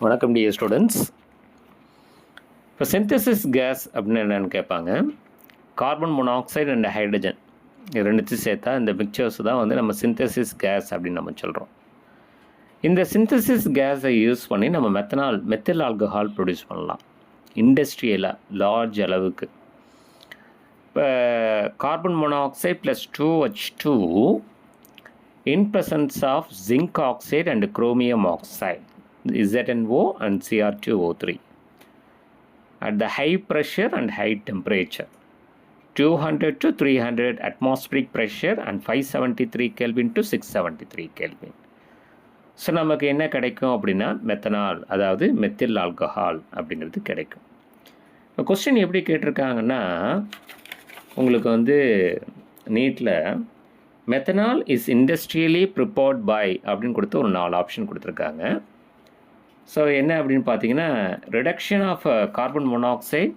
வணக்கம் dear students. இப்போ synthesis case அப்படின்னு என்னென்னு கேட்பாங்க. கார்பன் மோனாக்சைடு அண்ட் ஹைட்ரஜன் இது ரெண்டுத்தையும் சேர்த்தா இந்த மிக்சர்ஸ் தான் வந்து நம்ம சிந்தசிஸ் கேஸ் அப்படின்னு நம்ம சொல்கிறோம். இந்த சிந்தசிஸ் கேஸை யூஸ் பண்ணி நம்ம மெத்தில் ஆல்கஹால் ப்ரொடியூஸ் பண்ணலாம் இண்டஸ்ட்ரியலாக லார்ஜ் அளவுக்கு. இப்போ carbon monoxide plus 2H2 in presence of zinc oxide and chromium oxide ZnO and Cr2O3 at the high pressure and high temperature 200 to 300 atmospheric pressure and 573 Kelvin to 673 Kelvin. So நமக்கு என்ன கிடைக்கும் அப்படின்னா methanol, அதாவது methyl alcohol அப்படிங்கிறது கிடைக்கும். இப்போ question எப்படி கேட்டிருக்காங்கன்னா, உங்களுக்கு வந்து நீட்டில் methanol is industrially prepared by அப்படின்னு கொடுத்து ஒரு 4 ஆப்ஷன் கொடுத்துருக்காங்க. ஸோ என்ன அப்படின்னு பார்த்தீங்கன்னா, reduction of carbon monoxide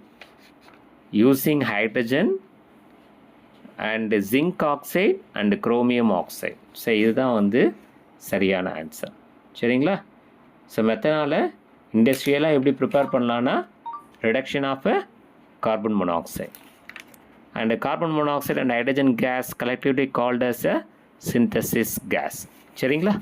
using hydrogen and zinc oxide and chromium oxide. So இதுதான் வந்து சரியான ஆன்சர். சரிங்களா? ஸோ மெத்தனாலை இண்டஸ்ட்ரியலாக எப்படி ப்ரிப்பேர் பண்ணலான்னா, reduction of carbon monoxide and carbon monoxide and hydrogen gas collectively called as a synthesis gas. சரிங்களா?